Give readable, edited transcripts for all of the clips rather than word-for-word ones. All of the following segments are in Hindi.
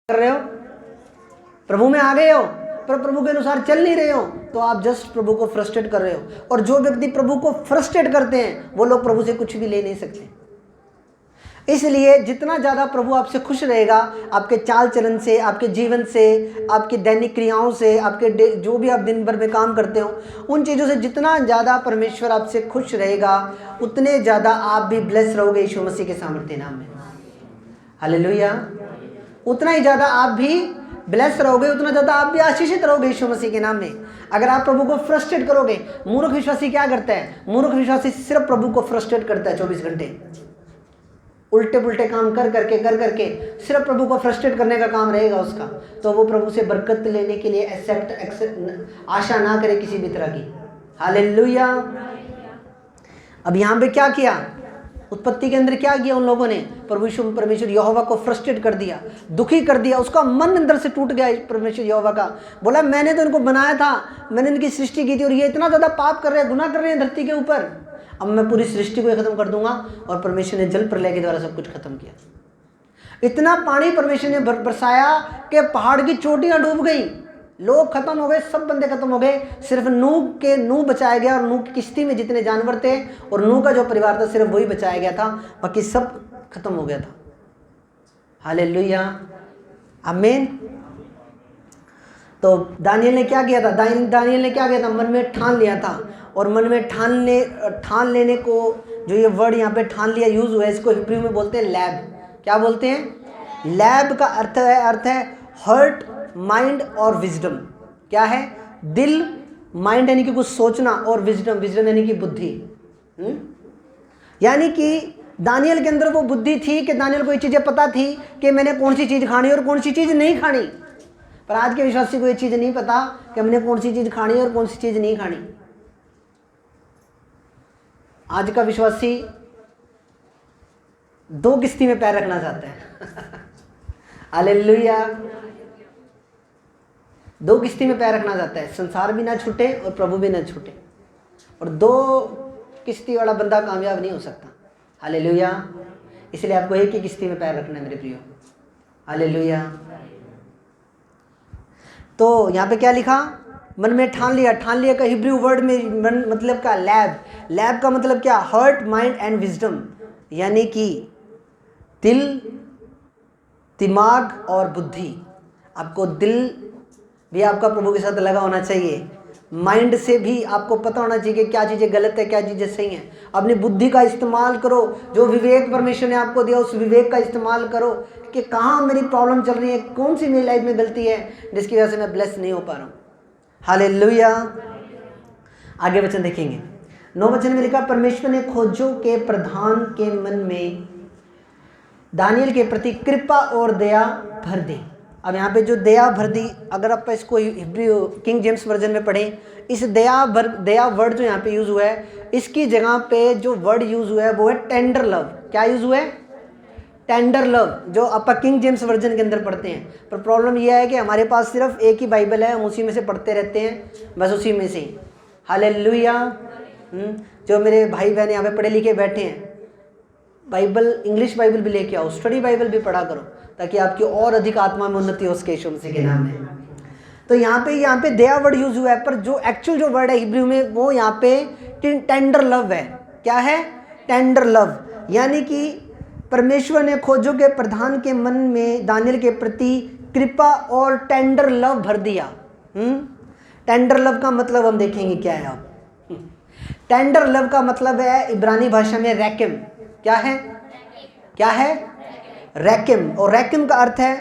कर रहे हो, प्रभु में आ गए हो पर प्रभु के अनुसार चल नहीं रहे हो, तो आप जस्ट प्रभु को फ्रस्ट्रेट कर रहे हो। और जो व्यक्ति प्रभु को फ्रस्ट्रेट करते हैं वो लोग प्रभु से कुछ भी ले नहीं सकते। इसलिए जितना ज़्यादा प्रभु आपसे खुश रहेगा, आपके चाल चलन से, आपके जीवन से, आपकी दैनिक क्रियाओं से, आपके जो भी आप दिन भर में काम करते हो, उन चीज़ों से जितना ज़्यादा परमेश्वर आपसे खुश रहेगा, उतने ज़्यादा आप भी ब्लेस रहोगे यीशु मसीह के सामर्थ्य नाम में। हालेलुया। उतना ही ज़्यादा आप भी ब्लेस रहोगे, उतना ज़्यादा आप भी आशीषित रहोगे यीशु मसीह के नाम में। अगर आप प्रभु को फ्रस्ट्रेट करोगे, मूर्ख विश्वासी क्या करता है? मूर्ख विश्वासी सिर्फ प्रभु को फ्रस्ट्रेट करता है 24 घंटे, उल्टे पुल्टे काम कर करके सिर्फ प्रभु को फ्रस्ट्रेट करने का काम रहेगा उसका। तो वो प्रभु से बरकत लेने के लिए आशा ना करे किसी भी तरह की। हालेलुया। अब यहाँ पे क्या किया? उत्पत्ति के अंदर क्या किया उन लोगों ने? परमेश्वर यहोवा को फ्रस्ट्रेट कर दिया, दुखी कर दिया, उसका मन अंदर से टूट गया। परमेश्वर यहोवा का बोला, मैंने तो इनको बनाया था, मैंने इनकी सृष्टि की थी और ये इतना ज़्यादा पाप कर रहे हैं, गुनाह कर रहे हैं धरती के ऊपर, अब मैं पूरी सृष्टि को खत्म कर दूंगा। और परमेश्वर ने जल प्रलय के द्वारा सब कुछ खत्म किया। इतना पानी परमेश्वर ने बरसाया कि पहाड़ की चोटियां डूब गई, लोग खत्म हो गए, सब बंदे खत्म हो गए। सिर्फ नूह बचाया गया और नूह की किश्ती में जितने जानवर थे और नूह का जो परिवार था सिर्फ वही बचाया गया था, बाकी सब खत्म हो गया था। हालेलुया, आमीन। तो दानियल ने क्या किया था? दानियल ने क्या किया था? मन में ठान लिया था। और मन में ठान लेने को जो ये वर्ड यहाँ पे ठान लिया यूज हुआ है, इसको हिब्रू में बोलते हैं लैब। क्या बोलते हैं? लैब का अर्थ है हर्ट, माइंड और विजडम। क्या है? दिल, माइंड यानी कि कुछ सोचना, और विजडम यानी कि बुद्धि। यानी कि दानियल के अंदर वो बुद्धि थी कि दानियल को ये चीज़ें पता थी कि मैंने कौन सी चीज़ खानी और कौन सी चीज़ नहीं खानी। पर आज के विश्वासी को ये चीज़ नहीं पता कि हमने कौन सी चीज़ खानी और कौन सी चीज़ नहीं खानी। आज का विश्वासी दो किश्ती में पैर रखना चाहता है। हालेलुया। दो किश्ती में पैर रखना चाहता है, संसार भी ना छूटे और प्रभु भी ना छूटे। और दो किश्ती वाला बंदा कामयाब नहीं हो सकता। हालेलुया। इसलिए आपको एक ही किश्ती में पैर रखना है मेरे प्रियो। हालेलुया। तो यहाँ पे क्या लिखा? मन में ठान लिया का हिब्रू वर्ड में मन मतलब का लैब का मतलब क्या? हर्ट, माइंड एंड विजडम, यानी कि दिल, दिमाग और बुद्धि। आपको दिल भी आपका प्रभु के साथ लगा होना चाहिए, माइंड से भी आपको पता होना चाहिए कि क्या चीज़ें गलत है, क्या चीज़ें सही हैं। अपनी बुद्धि का इस्तेमाल करो, जो विवेक परमेश्वर ने आपको दिया उस विवेक का इस्तेमाल करो कि कहाँ मेरी प्रॉब्लम चल रही है, कौन सी मेरी लाइफ में गलती है जिसकी वजह से मैं ब्लेस नहीं हो पा रहा हूँ। हालेलुया। आगे वचन देखेंगे। 9 वचन में लिखा, परमेश्वर ने खोजों के प्रधान के मन में दानियल के प्रति कृपा और दया भर दी। अब यहाँ पे जो दया भर दी, अगर आप इसको हिब्रू किंग जेम्स वर्जन में पढ़ें, इस दया वर्ड जो यहाँ पे यूज़ हुआ है, इसकी जगह पे जो वर्ड यूज़ हुआ है वो है टेंडर लव। क्या यूज़ हुआ है? टेंडर लव, जो आप किंग जेम्स वर्जन के अंदर पढ़ते हैं। पर प्रॉब्लम यह है कि हमारे पास सिर्फ एक ही बाइबल है, हम उसी में से पढ़ते रहते हैं, बस उसी में से। हालेलुया। जो मेरे भाई बहन यहाँ पे पढ़े लिखे बैठे हैं, बाइबल, इंग्लिश बाइबल भी लेके आओ, स्टडी बाइबल भी पढ़ा करो, ताकि आपकी और अधिक आत्मा में उन्नति हो सके यीशु मसीह के नाम में। तो यहाँ पे दया वर्ड यूज हुआ है, पर जो एक्चुअल जो वर्ड है हिब्रू में वो यहाँ पे टेंडर लव है। क्या है? टेंडर लव, यानी कि परमेश्वर ने खोजों के प्रधान के मन में दानियल के प्रति कृपा और टेंडर लव भर दिया। टेंडर लव का मतलब हम देखेंगे क्या है। अब टेंडर लव का मतलब है इब्रानी भाषा में रैकिम। क्या है? क्या है? रैकिम। और रैकिम का अर्थ है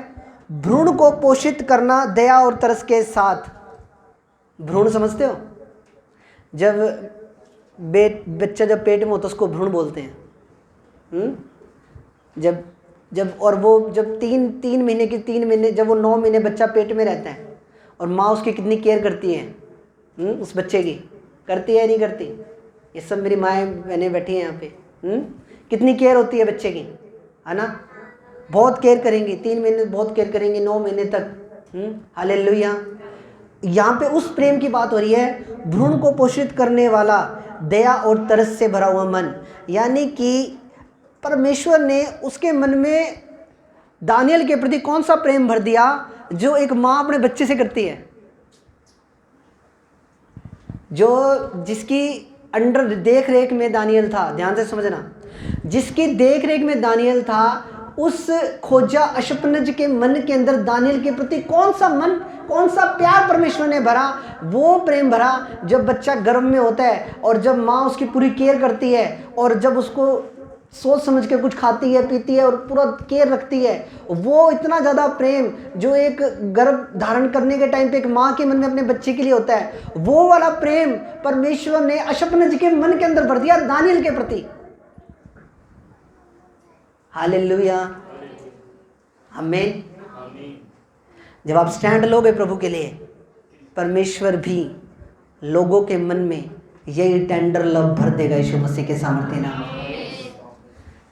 भ्रूण को पोषित करना दया और तरस के साथ। भ्रूण समझते हो? जब बच्चा जब पेट में होता है उसको भ्रूण बोलते हैं। जब और वो जब तीन महीने जब वो 9 महीने बच्चा पेट में रहता है और माँ उसकी कितनी केयर करती है उस बच्चे की, करती है नहीं करती? ये सब मेरी माएँ बहनें बैठी हैं यहाँ पे। कितनी केयर होती है बच्चे की, है ना? बहुत केयर करेंगी, 3 महीने बहुत केयर करेंगी, 9 महीने तक। हालेलुया। यहाँ पे उस प्रेम की बात हो रही है, भ्रूण को पोषित करने वाला दया और तरस से भरा हुआ मन, यानी कि परमेश्वर ने उसके मन में दानियल के प्रति कौन सा प्रेम भर दिया जो एक माँ अपने बच्चे से करती है, जो जिसकी अंडर देख रेख में दानियल था। ध्यान से समझना, जिसकी देख रेख में दानियल था, उस खोजा अशपनज के मन के अंदर दानियल के प्रति कौन सा प्यार परमेश्वर ने भरा, वो प्रेम भरा। जब बच्चा गर्भ में होता है और जब माँ उसकी पूरी केयर करती है और जब उसको सोच समझ के कुछ खाती है पीती है और पूरा केयर रखती है, वो इतना ज़्यादा प्रेम जो एक गर्भ धारण करने के टाइम पे एक माँ के मन में अपने बच्चे के लिए होता है, वो वाला प्रेम परमेश्वर ने अशपनज के मन के अंदर भर दिया दानियल के प्रति। हालेलुया, आमीन। जब आप स्टैंड लोगे प्रभु के लिए, परमेश्वर भी लोगों के मन में यही टेंडर लव भर देगा यीशु मसीह के सामर्थ्य नाम।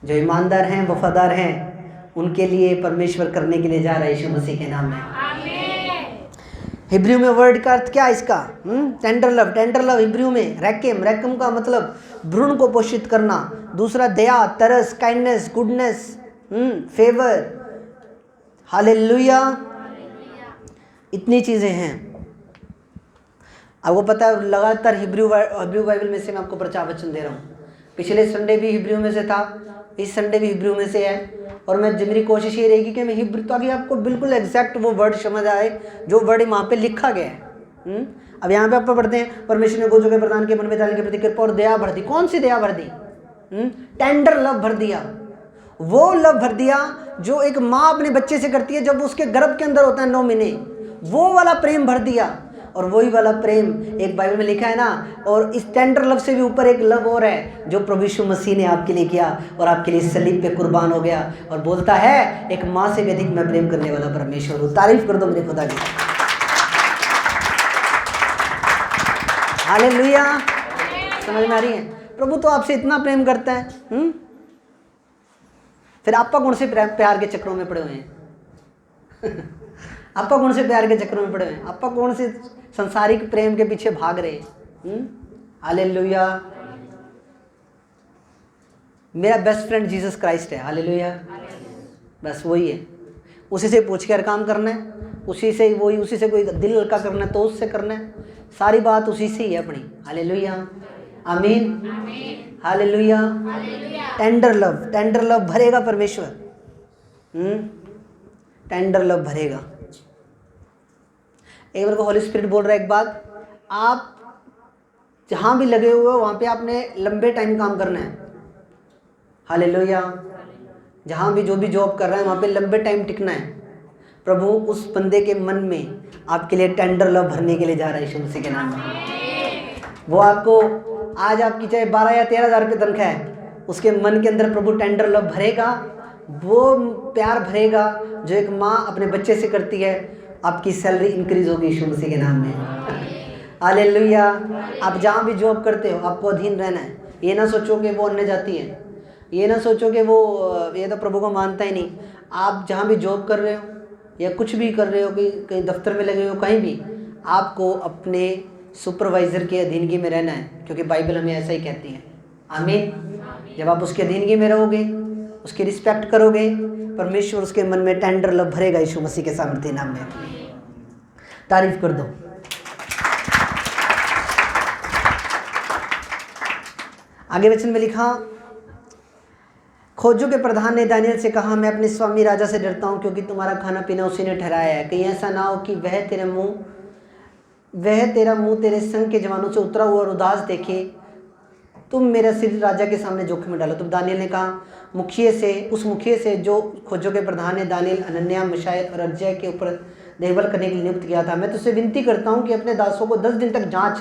जो ईमानदार हैं, वफादार हैं, उनके लिए परमेश्वर करने के लिए जा रहा है यीशु मसीह के नाम में। हिब्रू में वर्ड का अर्थ क्या है इसका? टेंडर लव हिब्रू में रैकेम का मतलब भ्रूण को पोषित करना। दूसरा दया, तरस, काइंडनेस, गुडनेस, फेवर। हालेलुया, इतनी चीज़ें हैं। आपको पता है, लगातार हिब्रू बाइबल में से मैं आपको प्रचार वचन दे रहा हूँ। पिछले संडे भी हिब्रू में से था, इस संडे भी हिब्रू में से है। और मेरी कोशिश ये रहेगी कि मैं हिब्रू, ताकि आपको बिल्कुल एग्जैक्ट वो वर्ड समझ आए जो वर्ड वहाँ पे लिखा गया है। अब यहाँ पे आप पढ़ते हैं, परमेश्वर ने गोजों के प्रधान के मन में दानियल के प्रति कृपा और दया भर दी। कौन सी दया भर दी? टेंडर लव भर दिया। वो लव भर दिया जो एक माँ अपने बच्चे से करती है जब उसके गर्भ के अंदर होता है 9 महीने, वो वाला प्रेम भर दिया। और वही वाला प्रेम एक बाइबल में लिखा है ना, और इस टेंडर लव से भी ऊपर एक लव और है जो प्रभु यीशु मसीह ने आपके लिए किया और आपके लिए सलीब पे कुर्बान हो गया और बोलता है, एक माँ से भी अधिक मैं प्रेम करने वाला परमेश्वर हूँ। तारीफ कर दो मेरे खुदा की। हालेलुया, समझ में आ रही है? प्रभु तो आपसे इतना प्रेम करता है, फिर आपका कौन से प्यार के चक्रों में पड़े हुए हैं? आपका कौन से प्यार के चक्रों में पड़े हुए हैं? आपका कौन से संसारिक प्रेम के पीछे भाग रहे हैं? हालेलुया, मेरा बेस्ट फ्रेंड जीसस क्राइस्ट है। हालेलुया, बस वही है। उसी से पूछ कर काम करना है, उसी से कोई दिल हल्का करना है तो उससे करना है। सारी बात उसी से ही है अपनी। हालेलुया, आमीन, हालेलुया। टेंडर लव भरेगा परमेश्वर, टेंडर लव भरेगा। एक बार को होली स्पिरिट बोल रहा है एक बात, आप जहाँ भी लगे हुए हो वहाँ पे आपने लंबे टाइम काम करना है। हालेलुया, जहाँ भी जो भी जॉब कर रहा है वहाँ पे लंबे टाइम टिकना है। प्रभु उस बंदे के मन में आपके लिए टेंडर लव भरने के लिए जा रहा है यीशु मसीह के नाम में। वो आपको आज आपकी चाहे 12 या 13 हज़ार रुपये तनख्वाह है, उसके मन के अंदर प्रभु टेंडर लव भरेगा, वो प्यार भरेगा जो एक माँ अपने बच्चे से करती है। आपकी सैलरी इंक्रीज होगी यीशु मसीह के नाम में। हालेलुया, आप जहाँ भी जॉब करते हो आपको अधीन रहना है। ये ना सोचो कि वो अन्य जाति है, ये ना सोचो कि वो ये तो प्रभु को मानता ही नहीं। आप जहाँ भी जॉब कर रहे हो या कुछ भी कर रहे हो, कहीं दफ्तर में लगे हो, कहीं भी, आपको अपने सुपरवाइज़र के अधीनगी में रहना है, क्योंकि बाइबल हमें ऐसा ही कहती है। आमीन। जब आप उसके अधीनगी में रहोगे, उसकी रिस्पेक्ट करोगे, परमेश्वर उसके मन में टेंडर लव भरेगा यीशु मसीह के सामर्थ्य नाम में। तारीफ कर दो। आगे वचन में लिखा, खोजों के प्रधान ने दानियल से कहा, मैं अपने स्वामी राजा से डरता हूँ, क्योंकि तुम्हारा खाना पीना उसी ने ठहराया है। कहीं ऐसा ना हो कि वह तेरा मुंह तेरे संग के जवानों से उतरा हुआ और उदास देखे, तुम मेरा सिर राजा के सामने जोखिम में डालो। तब दानियल ने कहा, उस मुखिए से जो खोजों के प्रधान ने दानियल, अनन्या, मिशाएल और अजय के ऊपर देखभाल करने के लिए नियुक्त किया था, मैं तुझसे विनती करता हूँ कि अपने दासों को 10 दिन तक जांच,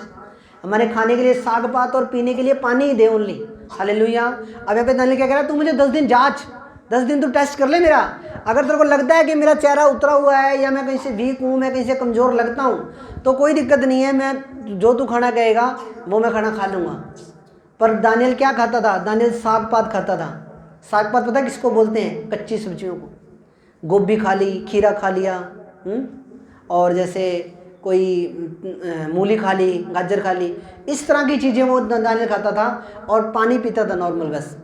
हमारे खाने के लिए साग पात और पीने के लिए पानी ही दे ओनली। हालेलुया। अब यहाँ पे दानियल क्या कह रहा है, तू मुझे 10 दिन जांच, 10 दिन तू टेस्ट कर ले मेरा। अगर तेरे को लगता है कि मेरा चेहरा उतरा हुआ है या मैं कहीं से वीक हूँ, मैं कहीं से कमज़ोर लगता हूँ, तो कोई दिक्कत नहीं है, मैं जो तू खाना कहेगा वो मैं खाना खा लूँगा। पर दानियल क्या खाता था? दानियल साग पात खाता था। साग पात पता किसको बोलते हैं? कच्ची सब्जियों को। गोभी खा ली, खीरा खा लिया, और जैसे कोई मूली खा ली, गाजर खा ली, इस तरह की चीज़ें वो दानियल खाता था। और पानी पीता था नॉर्मल, बस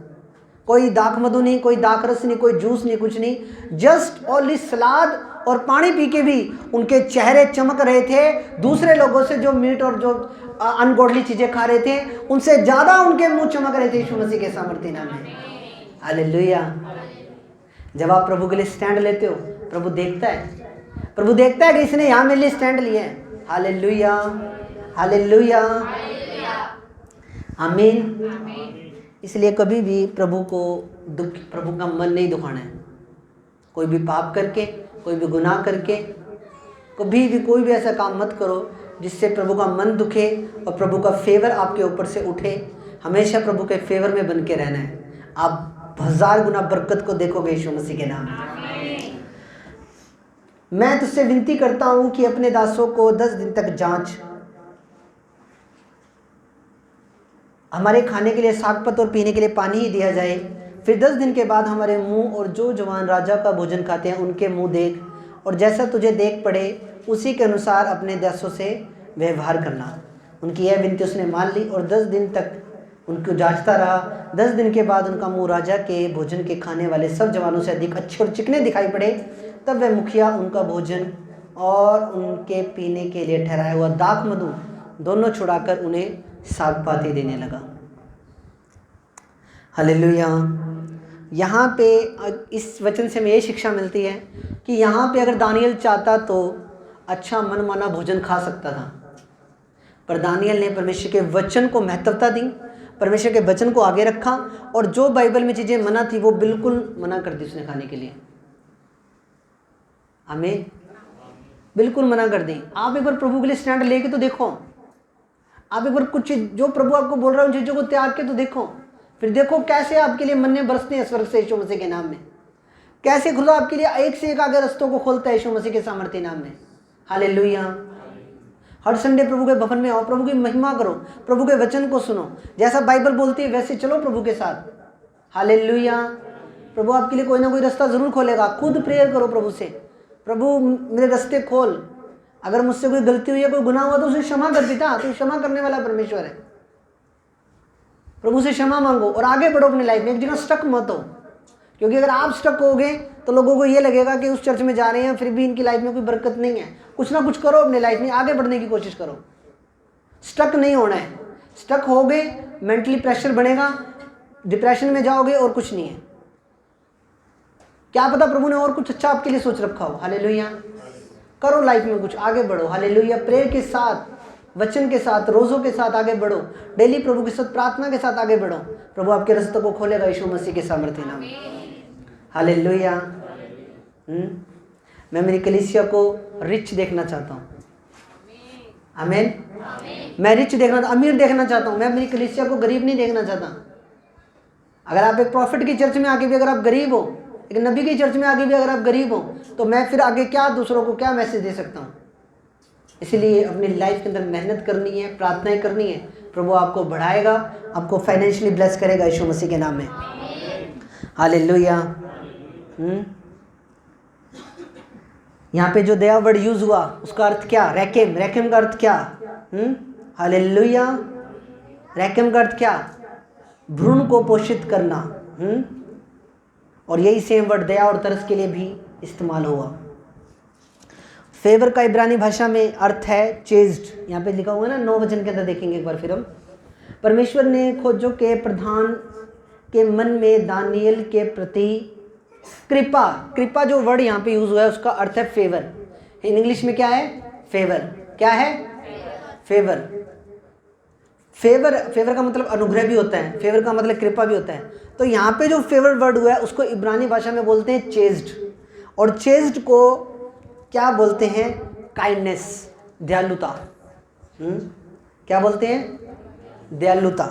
कोई दाख मधु नहीं, कोई दाख रस नहीं, कोई जूस नहीं, कुछ नहीं। जस्ट ओनली सलाद और पानी पी के भी उनके चेहरे चमक रहे थे। दूसरे लोगों से जो मीट और जो अनगॉडली चीजें खा रहे थे उनसे ज्यादा उनके मुंह चमक रहे थे यीशु मसीह के सामर्थ्य नाम में। हालेलुया। जब आप प्रभु के लिए स्टैंड लेते हो, प्रभु देखता है, प्रभु देखता है कि इसने यहाँ मेरे लिए स्टैंड लिया है। हालेलुया, हालेलुया, आमीन। इसलिए कभी भी प्रभु का मन नहीं दुखाना है। कोई भी पाप करके, कोई भी गुनाह करके, कभी भी कोई भी ऐसा काम मत करो जिससे प्रभु का मन दुखे और प्रभु का फेवर आपके ऊपर से उठे। हमेशा प्रभु के फेवर में बन के रहना है। आप 1000 गुना बरकत को देखोगे यीशु मसीह के नाम में। मैं तुझसे विनती करता हूं कि अपने दासों को 10 दिन तक जांच। हमारे खाने के लिए साग पत और पीने के लिए पानी ही दिया जाए। फिर 10 दिन के बाद हमारे मुंह और जो जवान राजा का भोजन खाते हैं उनके मुंह देख, और जैसा तुझे देख पड़े उसी के अनुसार अपने दासों से व्यवहार करना। उनकी यह विनती उसने मान ली और 10 दिन तक उनको जांचता रहा। 10 दिन के बाद उनका मुंह राजा के भोजन के खाने वाले सब जवानों से अधिक अच्छे और चिकने दिखाई पड़े। तब वह मुखिया उनका भोजन और उनके पीने के लिए ठहराया हुआ दाख मधु दोनों छुड़ाकर उन्हें साग पाती देने लगा। हालेलुया। यहाँ पे इस वचन से हमें ये शिक्षा मिलती है कि यहाँ पे अगर दानियल चाहता तो अच्छा मनमाना भोजन खा सकता था, पर दानियल ने परमेश्वर के वचन को महत्वता दी, परमेश्वर के वचन को आगे रखा और जो बाइबल में चीज़ें मना थी वो बिल्कुल मना कर दी उसने खाने के लिए। हमें बिल्कुल मना कर दी। आप एक बार प्रभु के लिए स्टैंड लेके तो देखो। आप एक बार कुछ जो प्रभु आपको बोल रहा है उन चीज़ों को त्याग के तो देखो। फिर देखो कैसे आपके लिए मन्ने बरसते हैं स्वर्ग से यीशु मसीह के नाम में। कैसे खुदा आपके लिए एक से एक आगे रस्तों को खोलता है यीशु मसीह के सामर्थ्य नाम में। हालेलुया। हर संडे प्रभु के भवन में आओ, प्रभु की महिमा करो, प्रभु के वचन को सुनो। जैसा बाइबल बोलती है वैसे चलो प्रभु के साथ। हालेलुया। प्रभु आपके लिए कोई ना कोई रास्ता जरूर खोलेगा। खुद प्रेयर करो प्रभु से, प्रभु मेरे रास्ते खोल। अगर मुझसे कोई गलती हुई है, कोई गुनाह हुआ तो उसे क्षमा कर पिता। तो क्षमा करने वाला परमेश्वर है। प्रभु से क्षमा मांगो और आगे बढ़ो अपनी लाइफ में। एक जगह स्टक मत हो, क्योंकि अगर आप स्टक होगे तो लोगों को ये लगेगा कि उस चर्च में जा रहे हैं फिर भी इनकी लाइफ में कोई बरकत नहीं है। कुछ ना कुछ करो अपनी लाइफ में, आगे बढ़ने की कोशिश करो। स्टक नहीं होना है। स्टक होगे मेंटली प्रेशर बढ़ेगा, डिप्रेशन में जाओगे और कुछ नहीं है। क्या पता प्रभु ने और कुछ अच्छा आपके लिए सोच रखा हो। हालेलुया। करो लाइफ में कुछ, आगे बढ़ो। हालेलुया। प्रेयर के साथ, वचन के साथ, रोज़ों के साथ आगे बढ़ो। डेली प्रभु के साथ प्रार्थना के साथ आगे बढ़ो। प्रभु आपके रास्तों को खोलेगा यीशु मसीह के सामर्थ्य नाम में। हालेलुया। मैं मेरी कलीसिया को रिच देखना चाहता हूँ। आमीन। मैं रिच देखना, अमीर देखना चाहता हूँ। मैं मेरी कलीसिया को गरीब नहीं देखना चाहता। अगर आप एक प्रॉफिट की चर्च में आके भी अगर आप गरीब हो, एक नबी की चर्च में आगे भी अगर आप गरीब हो, तो मैं फिर आगे क्या दूसरों को क्या मैसेज दे सकता हूँ। इसलिए अपनी लाइफ के अंदर मेहनत करनी है, प्रार्थनाएं करनी है। प्रभु आपको बढ़ाएगा, आपको फाइनेंशियली ब्लेस करेगा यीशु मसीह के नाम में। हालेलुया। यहाँ पे जो दया वर्ड यूज हुआ उसका अर्थ क्या? रैकेम। रैकेम का अर्थ क्या? हालेलुया। रैकेम का अर्थ क्या? भ्रूण को पोषित करना। और यही सेम वर्ड दया और तरस के लिए भी इस्तेमाल हुआ। फेवर का इब्रानी भाषा में अर्थ है चेज्ड। यहाँ पे लिखा हुआ है ना, 9 वचन के अंदर देखेंगे एक बार फिर हम। परमेश्वर ने खोजों के प्रधान के मन में दानियल के प्रति कृपा, कृपा जो वर्ड यहाँ पे यूज हुआ है उसका अर्थ है फेवर। इन इंग्लिश में क्या है? फेवर। क्या है? फेवर। फेवर, फेवर का मतलब अनुग्रह भी होता है, फेवर का मतलब कृपा भी होता है। तो यहाँ पे जो फेवर वर्ड हुआ है उसको इब्रानी भाषा में बोलते हैं चेज्ड। और चेज्ड को क्या बोलते हैं? काइंडनेस, दयालुता। क्या बोलते हैं? दयालुता।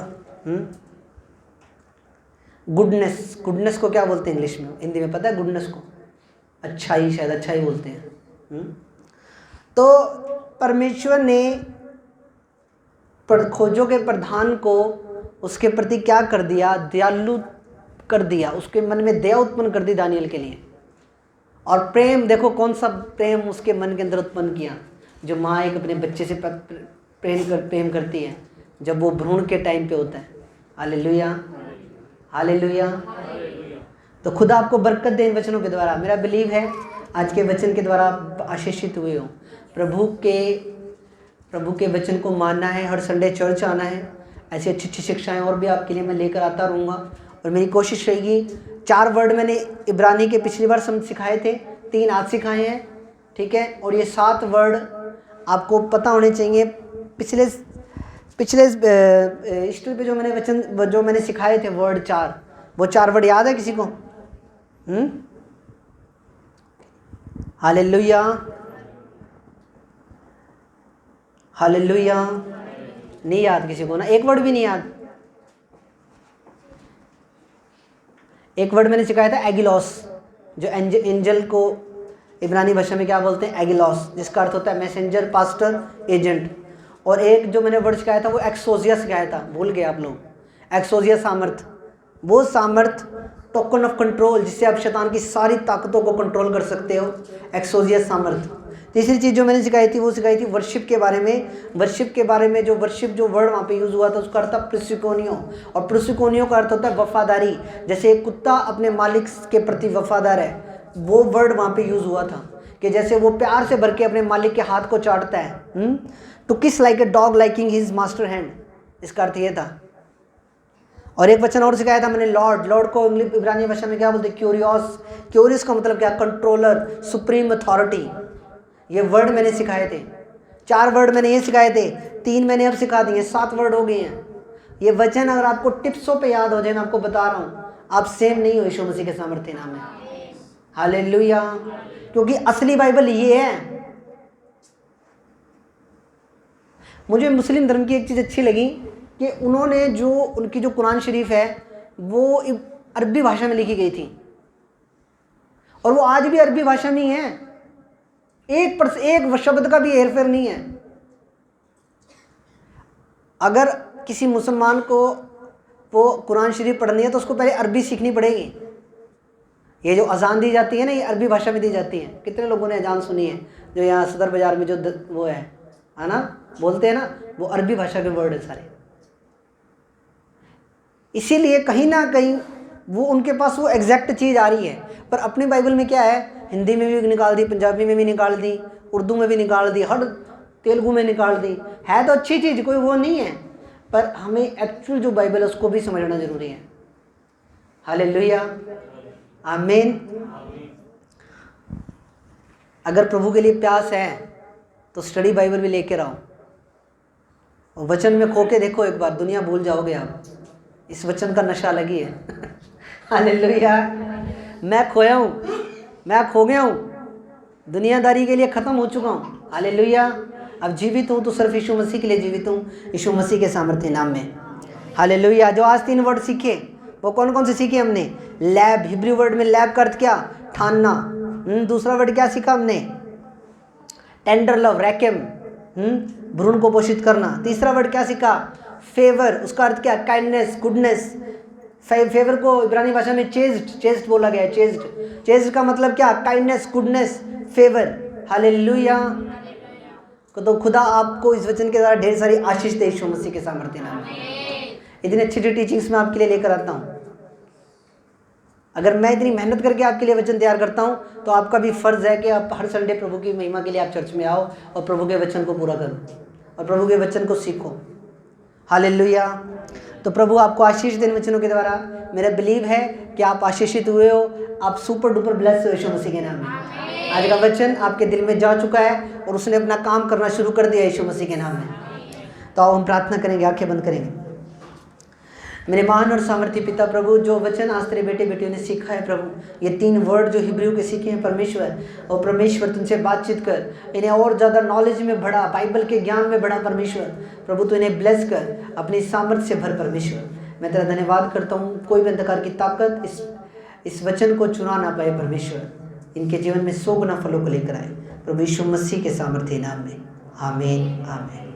गुडनेस, गुडनेस को क्या बोलते हैं इंग्लिश में? हिंदी में पता है गुडनेस को? अच्छाई, शायद अच्छाई बोलते हैं। तो परमेश्वर ने खोजों के प्रधान को उसके प्रति क्या कर दिया? दयालु कर दिया। उसके मन में दया उत्पन्न कर दी दानियल के लिए। और प्रेम, देखो कौन सा प्रेम उसके मन के अंदर उत्पन्न किया। जो माँ एक अपने बच्चे से प्रेम करती है जब वो भ्रूण के टाइम पे होता है। हालेलुया। हालेलुया। तो खुदा आपको बरकत दे इन वचनों के द्वारा। मेरा बिलीव है आज के वचन के द्वारा आप आशीषित हुए हो। प्रभु के वचन को मानना है, हर संडे चर्च आना है। ऐसी अच्छी अच्छी शिक्षाएं और भी आपके लिए मैं लेकर आता रहूँगा। और मेरी कोशिश रहेगी, 4 वर्ड मैंने इब्रानी के पिछली बार सिखाए थे, 3 आज सिखाए हैं, ठीक है। और ये 7 वर्ड आपको पता होने चाहिए। पिछले हिस्ट्री पे जो मैंने सिखाए थे वर्ड 4, वो 4 वर्ड याद है किसी को? Hallelujah, hallelujah. नहीं याद किसी को ना? एक वर्ड भी नहीं याद? एक वर्ड मैंने सिखाया था एगिलोस, जो एंजल को इब्रानी भाषा में क्या बोलते हैं? एगिलोस, जिसका अर्थ होता है मैसेंजर, पास्टर, एजेंट। और एक जो मैंने वर्ड सिखाया था वो एक्सोजिया सिखाया था, भूल गए आप लोग। एक्सोजिया सामर्थ, वो सामर्थ, टोकन ऑफ कंट्रोल, जिससे आप शैतान की सारी ताकतों को कंट्रोल कर सकते हो, एक्सोजिया सामर्थ। तीसरी चीज़ जो मैंने सिखाई थी वो सिखाई थी वर्शिप के बारे में। वर्शिप के बारे में जो वर्ड वहाँ पे यूज़ हुआ था उसका अर्थ था प्रिसिकोनियो, और प्रिसिकोनियो का अर्थ होता है वफादारी। जैसे एक कुत्ता अपने मालिक के प्रति वफादार है, वो वर्ड वहाँ पे यूज़ हुआ था कि जैसे वो प्यार से भर के अपने मालिक के हाथ को चाटता है। टू किस like a dog liking his master hand, इसका अर्थ ये था। और एक वचन और सिखाया था मैंने, लॉर्ड को इंग्लिश इब्रानी भाषा में क्या बोलते हैं? क्यूरियस का मतलब क्या? Controller, supreme authority. ये वर्ड मैंने सिखाए थे। 4 वर्ड मैंने ये सिखाए थे, 3 मैंने अब सिखा दिए, 7 वर्ड हो गए हैं। ये वचन अगर आपको टिप्सों पे याद हो जाए, मैं आपको बता रहा हूँ, आप सेम नहीं हो यीशु मसीह के सामर्थ्य नाम में। हालेलुया, क्योंकि असली बाइबल ये है। मुझे मुस्लिम धर्म की एक चीज़ अच्छी लगी कि उन्होंने उनकी जो कुरान शरीफ है वो अरबी भाषा में लिखी गई थी, और वो आज भी अरबी भाषा में ही है। एक शब्द का भी हेरफेर नहीं है। अगर किसी मुसलमान को वो कुरान शरीफ पढ़नी है तो उसको पहले अरबी सीखनी पड़ेगी। ये जो अजान दी जाती है ना, ये अरबी भाषा में दी जाती है। कितने लोगों ने अजान सुनी है? जो यहाँ सदर बाज़ार में जो वो है ना, बोलते हैं ना, वो अरबी भाषा के वर्ड है सारे। इसीलिए कहीं ना कहीं वो उनके पास वो एग्जैक्ट चीज़ आ रही है। पर अपनी बाइबल में क्या है? हिंदी में भी निकाल दी, पंजाबी में भी निकाल दी, उर्दू में भी निकाल दी, हर तेलुगु में निकाल दी। है तो अच्छी चीज़, कोई वो नहीं है, पर हमें एक्चुअल जो बाइबल है उसको भी समझना ज़रूरी है। हालेलुया, आमीन। अगर प्रभु के लिए प्यास है तो स्टडी बाइबल भी लेकर आओ और वचन में खो के देखो एक बार, दुनिया भूल जाओगे आप। इस वचन का नशा अलग ही है। हालेलुया। मैं खोया हूँ, मैं खो गया हूँ, दुनियादारी के लिए ख़त्म हो चुका हूँ। हालेलुया। अब जीवित हूँ तो सिर्फ यीशु मसीह के लिए जीवित हूँ, यीशु मसीह के सामर्थ्य नाम में। हालेलुया। जो आज 3 वर्ड सीखे वो कौन कौन से सीखे हमने? लैब, हिब्रू वर्ड में लैब का अर्थ क्या? ठानना। दूसरा वर्ड क्या सीखा हमने? टेंडर लव, रैकेम, भ्रूण को पोषित करना। तीसरा वर्ड क्या सीखा? फेवर, उसका अर्थ क्या? Kindness, goodness. फेवर को इब्रानी भाषा में चेस्ट बोला गया है। चेस्ट का मतलब क्या? Kindness, goodness, favour. हालेलुया। तो खुदा आपको इस वचन के द्वारा ढेर सारी आशीष दे यीशु मसीह के सामर्थ्य नाम में। इतनी अच्छी टीचिंग्स मैं आपके लिए लेकर आता हूँ। अगर मैं इतनी मेहनत करके आपके लिए वचन तैयार करता हूँ तो आपका भी फ़र्ज़ है कि आप हर संडे प्रभु की महिमा के लिए आप चर्च में आओ और प्रभु के वचन को पूरा करो और प्रभु के वचन को सीखो। हालेलुया। तो प्रभु आपको आशीष देने वचनों के द्वारा। मेरा बिलीव है कि आप आशीषित हुए हो, आप सुपर डुपर ब्लेस हो यीशु मसीह के नाम में। आज का वचन आपके दिल में जा चुका है और उसने अपना काम करना शुरू कर दिया यीशु मसीह के नाम में। तो आओ हम प्रार्थना करेंगे, आंखें बंद करेंगे। मेरे महान और सामर्थ्य पिता प्रभु, जो वचन आज तेरे बेटे बेटियों ने सीखा है प्रभु, ये 3 वर्ड जो हिब्रू के सीखे हैं परमेश्वर, और परमेश्वर तुमसे बातचीत कर इन्हें और ज़्यादा नॉलेज में बढ़ा, बाइबल के ज्ञान में बढ़ा परमेश्वर। प्रभु तू इन्हें ब्लेस कर, अपनी सामर्थ्य से भर परमेश्वर। मैं तेरा धन्यवाद करता हूँ, कोई भी अंधकार की ताकत इस वचन को चुरा ना पाए परमेश्वर। इनके जीवन में 100 गुना फलों को लेकर आए प्रभु यीशु मसीह के सामर्थ्य नाम में। आमीन, आमीन।